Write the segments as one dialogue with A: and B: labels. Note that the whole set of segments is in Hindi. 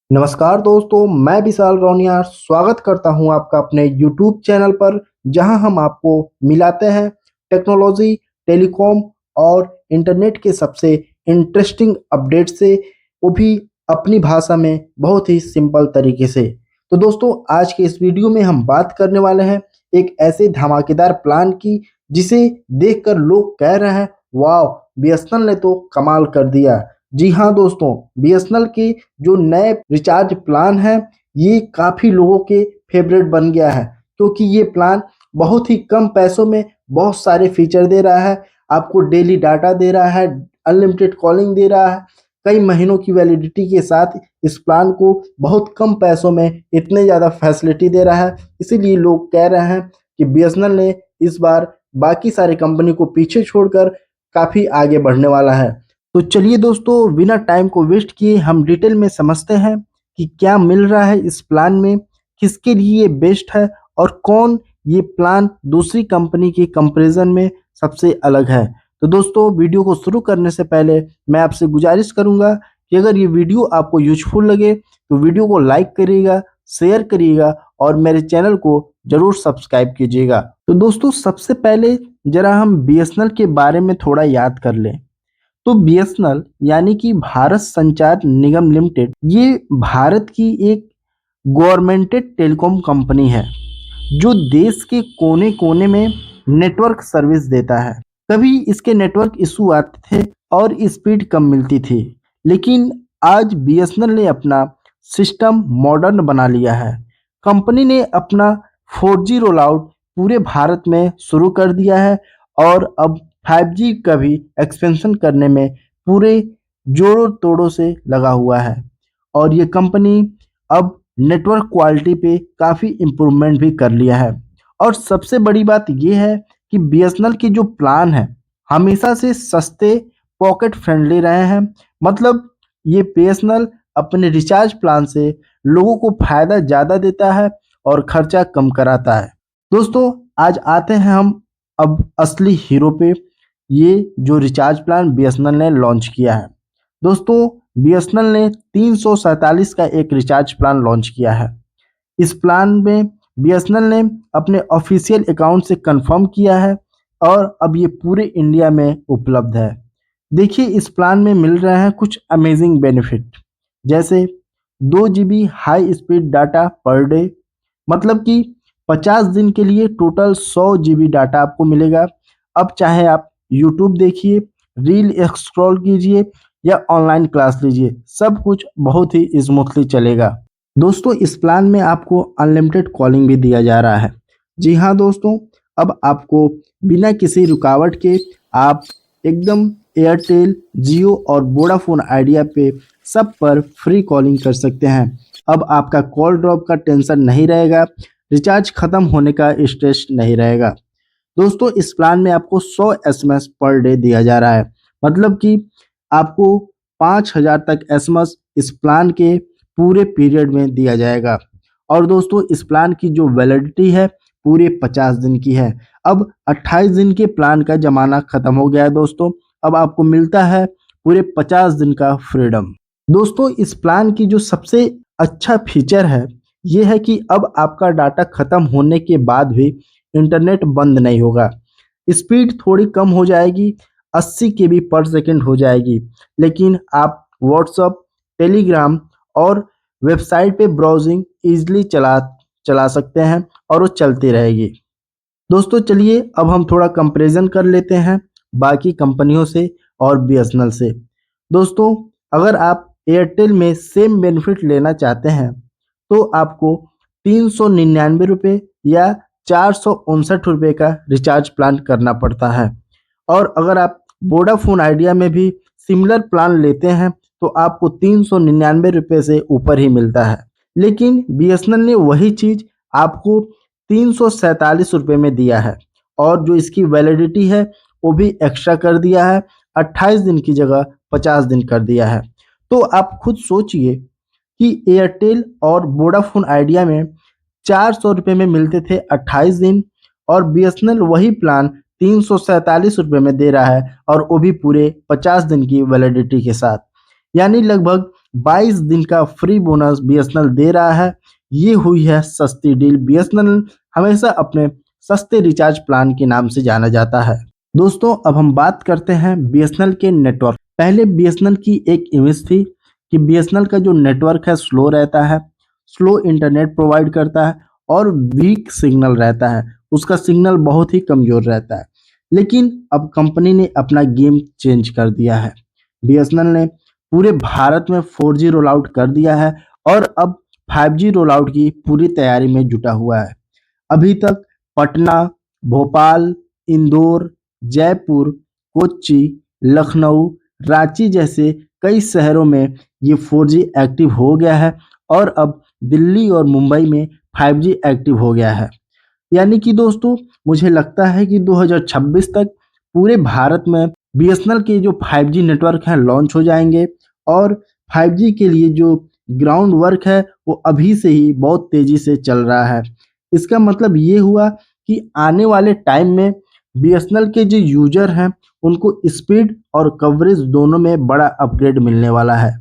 A: नमस्कार दोस्तों, मैं विशाल रौनिया स्वागत करता हूं आपका अपने यूट्यूब चैनल पर, जहां हम आपको मिलाते हैं टेक्नोलॉजी, टेलीकॉम और इंटरनेट के सबसे इंटरेस्टिंग अपडेट से, वो भी अपनी भाषा में बहुत ही सिंपल तरीके से। तो दोस्तों, आज के इस वीडियो में हम बात करने वाले हैं एक ऐसे धमाकेदार प्लान की जिसे देखकर लोग कह रहे हैं, वाह, बीएसएनएल ने तो कमाल कर दिया। जी हाँ दोस्तों, बीएसएनएल के जो नए रिचार्ज प्लान है, ये काफ़ी लोगों के फेवरेट बन गया है, क्योंकि ये प्लान बहुत ही कम पैसों में बहुत सारे फीचर दे रहा है। आपको डेली डाटा दे रहा है, अनलिमिटेड कॉलिंग दे रहा है, कई महीनों की वैलिडिटी के साथ इस प्लान को बहुत कम पैसों में इतने ज़्यादा फैसिलिटी दे रहा है। इसीलिए लोग कह रहे हैं कि बीएसएनएल ने इस बार बाकी सारी कंपनी को पीछे छोड़कर काफ़ी आगे बढ़ने वाला है। तो चलिए दोस्तों, बिना टाइम को वेस्ट किए हम डिटेल में समझते हैं कि क्या मिल रहा है इस प्लान में, किसके लिए ये बेस्ट है और कौन ये प्लान दूसरी कंपनी के कंपैरिजन में सबसे अलग है। तो दोस्तों, वीडियो को शुरू करने से पहले मैं आपसे गुजारिश करूंगा कि अगर ये वीडियो आपको यूजफुल लगे तो वीडियो को लाइक करिएगा, शेयर करिएगा और मेरे चैनल को जरूर सब्सक्राइब कीजिएगा। तो दोस्तों, सबसे पहले जरा हम बीएसएनएल के बारे में थोड़ा याद कर लें। तो बीएसएनएल यानी कि भारत संचार निगम लिमिटेड, ये भारत की एक गवर्नमेंटेड टेलीकॉम कंपनी है जो देश के कोने कोने में नेटवर्क सर्विस देता है। कभी इसके नेटवर्क इशू आते थे और स्पीड कम मिलती थी, लेकिन आज बीएसएनएल ने अपना सिस्टम मॉडर्न बना लिया है। कंपनी ने अपना 4G रोल आउट पूरे भारत में शुरू कर दिया है और अब 5G का भी एक्सपेंशन करने में पूरे जोरों तोड़ों से लगा हुआ है। और ये कंपनी अब नेटवर्क क्वालिटी पे काफ़ी इम्प्रूवमेंट भी कर लिया है। और सबसे बड़ी बात ये है कि बीएसएनएल की जो प्लान है, हमेशा से सस्ते, पॉकेट फ्रेंडली रहे हैं। मतलब ये बीएसएनएल अपने रिचार्ज प्लान से लोगों को फ़ायदा ज़्यादा देता है और खर्चा कम कराता है। दोस्तों, आज आते हैं हम अब असली हीरो पे, ये जो रिचार्ज प्लान बीएसएनएल ने लॉन्च किया है। दोस्तों, बीएसएनएल ने 347 का एक रिचार्ज प्लान लॉन्च किया है। इस प्लान में बीएसएनएल ने अपने ऑफिशियल अकाउंट से कंफर्म किया है और अब ये पूरे इंडिया में उपलब्ध है। देखिए, इस प्लान में मिल रहे हैं कुछ अमेजिंग बेनिफिट, जैसे 2 GB high speed data per day, मतलब कि 50 दिन के लिए टोटल 100 GB डाटा आपको मिलेगा। अब चाहे आप यूट्यूब देखिए, रील स्क्रॉल कीजिए या ऑनलाइन क्लास लीजिए, सब कुछ बहुत ही स्मूथली चलेगा। दोस्तों, इस प्लान में आपको अनलिमिटेड कॉलिंग भी दिया जा रहा है। जी हाँ दोस्तों, अब आपको बिना किसी रुकावट के आप एकदम एयरटेल, जियो और वोडाफोन आइडिया पे सब पर फ्री कॉलिंग कर सकते हैं। अब आपका कॉल ड्रॉप का टेंशन नहीं रहेगा, रिचार्ज खत्म होने का स्ट्रेस नहीं रहेगा। दोस्तों, इस प्लान में आपको 100 एसएमएस पर डे दिया जा रहा है, मतलब कि आपको 5000 तक एसएमएस इस प्लान के पूरे पीरियड में दिया जाएगा। और दोस्तों, इस प्लान की जो वैलिडिटी है पूरे 50 दिन की है। अब 28 दिन के प्लान का ज़माना ख़त्म हो गया है दोस्तों, अब आपको मिलता है पूरे 50 दिन का फ्रीडम। दोस्तों, इस प्लान की जो सबसे अच्छा फीचर है, ये है कि अब आपका डाटा ख़त्म होने के बाद भी इंटरनेट बंद नहीं होगा। स्पीड थोड़ी कम हो जाएगी, 80 केबी पर सेकंड हो जाएगी, लेकिन आप व्हाट्सअप, टेलीग्राम और वेबसाइट पे ब्राउजिंग ईजिली चला चला सकते हैं और वो चलती रहेगी। दोस्तों, चलिए अब हम थोड़ा कंपैरिजन कर लेते हैं बाकी कंपनियों से और बीएसएनएल से। दोस्तों, अगर आप एयरटेल में सेम बेनिफिट लेना चाहते हैं तो आपको 399 रुपये या 459 रुपये का रिचार्ज प्लान करना पड़ता है। और अगर आप वोडाफोन आइडिया में भी सिमिलर प्लान लेते हैं तो आपको 399 रुपये से ऊपर ही मिलता है। लेकिन बीएसएनएल ने वही चीज़ आपको 347 रुपये में दिया है और जो इसकी वैलिडिटी है वो भी एक्स्ट्रा कर दिया है, 28 दिन की जगह 50 दिन कर दिया है। तो आप खुद सोचिए कि एयरटेल और वोडाफोन आइडिया में 400 रुपये में मिलते थे 28 दिन, और बीएसएनएल वही प्लान 347 रुपये में दे रहा है और वो भी पूरे 50 दिन की वैलिडिटी के साथ। यानी लगभग 22 दिन का फ्री बोनस बीएसएनएल दे रहा है। ये हुई है सस्ती डील। बीएसएनएल हमेशा अपने सस्ते रिचार्ज प्लान के नाम से जाना जाता है। दोस्तों अब हम बात करते हैं बीएसएनएल के नेटवर्क। पहले बीएसएनएल की एक इमेज थी कि बीएसएनएल का जो नेटवर्क है स्लो रहता है, स्लो इंटरनेट प्रोवाइड करता है और वीक सिग्नल रहता है, उसका सिग्नल बहुत ही कमज़ोर रहता है। लेकिन अब कंपनी ने अपना गेम चेंज कर दिया है। बीएसएनएल ने पूरे भारत में 4G रोल आउट कर दिया है और अब 5G रोल आउट की पूरी तैयारी में जुटा हुआ है। अभी तक पटना, भोपाल, इंदौर, जयपुर, कोच्चि, लखनऊ, रांची जैसे कई शहरों में ये 4G एक्टिव हो गया है और अब दिल्ली और मुंबई में 5G एक्टिव हो गया है। यानी कि दोस्तों मुझे लगता है कि 2026 तक पूरे भारत में बीएसएनएल के जो 5G नेटवर्क हैं लॉन्च हो जाएंगे और 5G के लिए जो ग्राउंड वर्क है वो अभी से ही बहुत तेज़ी से चल रहा है। इसका मतलब ये हुआ कि आने वाले टाइम में बीएसएनएल के जो यूजर हैं उनको स्पीड और कवरेज दोनों में बड़ा अपग्रेड मिलने वाला है।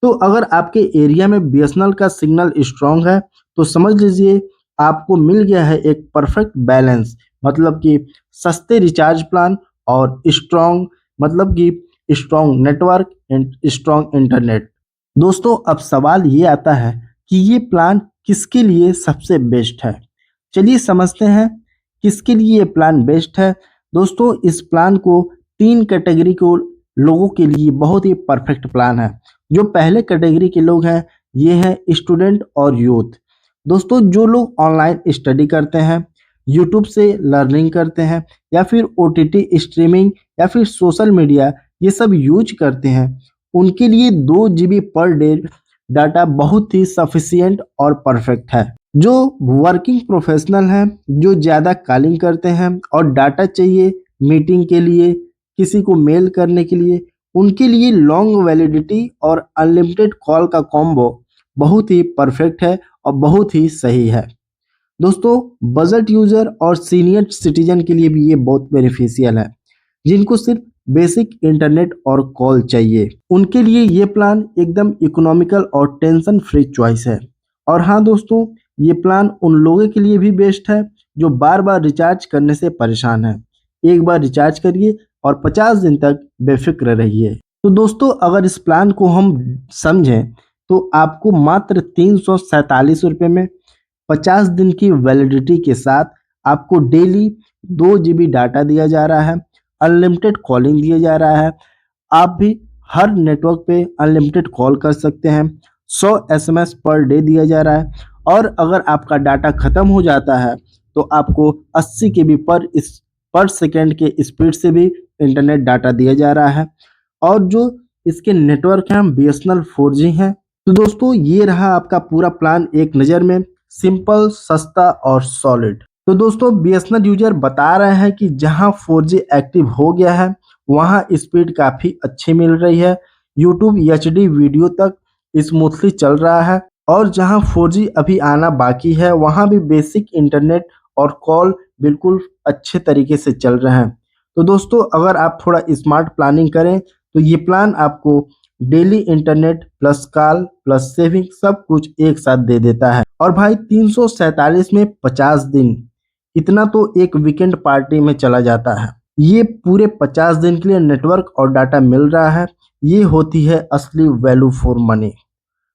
A: तो अगर आपके एरिया में बीएसएनएल का सिग्नल स्ट्रांग है तो समझ लीजिए आपको मिल गया है एक परफेक्ट बैलेंस, मतलब कि सस्ते रिचार्ज प्लान और स्ट्रांग, मतलब कि strong network and strong internet. दोस्तों अब सवाल ये आता है कि ये प्लान किसके लिए सबसे बेस्ट है। चलिए समझते हैं किसके लिए ये प्लान बेस्ट है। दोस्तों इस प्लान को 3 कैटेगरी को लोगों के लिए बहुत ही परफेक्ट प्लान है। जो पहले कैटेगरी के लोग हैं ये हैं स्टूडेंट और यूथ। दोस्तों जो लोग ऑनलाइन स्टडी करते हैं, यूट्यूब से लर्निंग करते हैं या फिर ओटीटी स्ट्रीमिंग या फिर सोशल मीडिया ये सब यूज करते हैं, उनके लिए 2 GB पर डे डाटा बहुत ही सफिशियंट और परफेक्ट है। जो वर्किंग प्रोफेशनल हैं, जो ज़्यादा कॉलिंग करते हैं और डाटा चाहिए मीटिंग के लिए, किसी को मेल करने के लिए, उनके लिए लॉन्ग वैलिडिटी और अनलिमिटेड कॉल का कॉम्बो बहुत ही परफेक्ट है और बहुत ही सही है। दोस्तों बजट यूजर और सीनियर सिटीजन के लिए भी ये बहुत बेनिफिशियल है, जिनको सिर्फ बेसिक इंटरनेट और कॉल चाहिए, उनके लिए ये प्लान एकदम इकोनॉमिकल और टेंशन फ्री चॉइस है। और हाँ दोस्तों ये प्लान उन लोगों के लिए भी बेस्ट है जो बार बार रिचार्ज करने से परेशान है। एक बार रिचार्ज करिए और 50 दिन तक बेफिक्र रहिए। तो दोस्तों अगर इस प्लान को हम समझें तो आपको मात्र 347 रुपये में 50 दिन की वैलिडिटी के साथ आपको डेली 2 GB डाटा दिया जा रहा है, अनलिमिटेड कॉलिंग दिया जा रहा है। आप भी हर नेटवर्क पे अनलिमिटेड कॉल कर सकते हैं। 100 SMS पर डे दिया जा रहा है और अगर आपका डाटा ख़त्म हो जाता है तो आपको 80 KB पर सेकेंड के स्पीड से भी इंटरनेट डाटा दिया जा रहा है। और जो इसके नेटवर्क हैं बीएसएनएल 4G हैं। तो दोस्तों ये रहा आपका पूरा प्लान एक नज़र में, सिंपल, सस्ता और सॉलिड। तो दोस्तों बीएसएनएल यूजर बता रहे हैं कि जहां 4G एक्टिव हो गया है वहां स्पीड काफ़ी अच्छी मिल रही है, यूट्यूब HD वीडियो तक स्मूथली चल रहा है और जहां 4G अभी आना बाकी है वहां भी बेसिक इंटरनेट और कॉल बिल्कुल अच्छे तरीके से चल रहे हैं। तो दोस्तों अगर आप थोड़ा स्मार्ट प्लानिंग करें तो ये प्लान आपको daily internet plus call plus saving सब कुछ एक साथ दे देता है। और भाई 347 में 50 दिन, इतना तो एक वीकेंड पार्टी में चला जाता है। ये पूरे 50 दिन के लिए नेटवर्क और डाटा मिल रहा है, ये होती है असली वैल्यू फॉर मनी।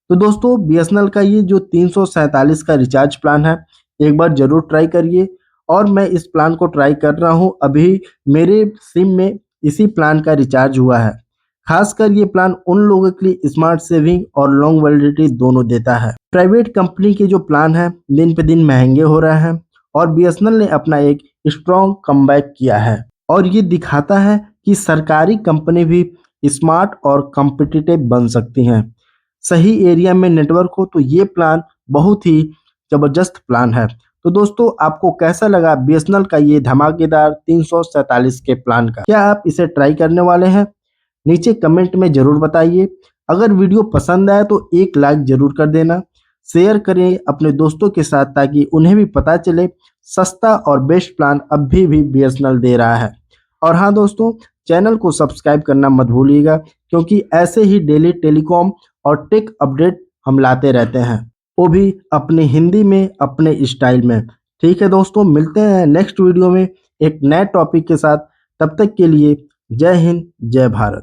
A: तो दोस्तों बीएसएनएल का ये जो 347 का रिचार्ज प्लान है एक बार ज़रूर ट्राई करिए। और मैं इस प्लान को ट्राई कर रहा हूँ, अभी मेरे सिम में इसी प्लान का रिचार्ज हुआ है। खासकर ये प्लान उन लोगों के लिए स्मार्ट सेविंग और लॉन्ग वैलिडिटी दोनों देता है। प्राइवेट कंपनी के जो प्लान है दिन पे दिन महंगे हो रहे हैं और बीएसएनएल ने अपना एक स्ट्रॉन्ग कमबैक किया है और ये दिखाता है कि सरकारी कंपनी भी स्मार्ट और कॉम्पिटिटिव बन सकती हैं। सही एरिया में नेटवर्क हो तो ये प्लान बहुत ही ज़बरदस्त प्लान है। तो दोस्तों आपको कैसा लगा बीएसएनएल का ये धमाकेदार 347 के प्लान का? क्या आप इसे ट्राई करने वाले हैं? नीचे कमेंट में ज़रूर बताइए। अगर वीडियो पसंद आए तो एक लाइक ज़रूर कर देना, शेयर करें अपने दोस्तों के साथ ताकि उन्हें भी पता चले सस्ता और बेस्ट प्लान अभी भी बीएसएनएल दे रहा है। और हाँ दोस्तों चैनल को सब्सक्राइब करना मत भूलिएगा क्योंकि ऐसे ही डेली टेलीकॉम और टेक अपडेट हम लाते रहते हैं, वो भी अपनी हिंदी में अपने स्टाइल में। ठीक है दोस्तों, मिलते हैं नेक्स्ट वीडियो में एक नए टॉपिक के साथ। तब तक के लिए जय हिंद, जय भारत।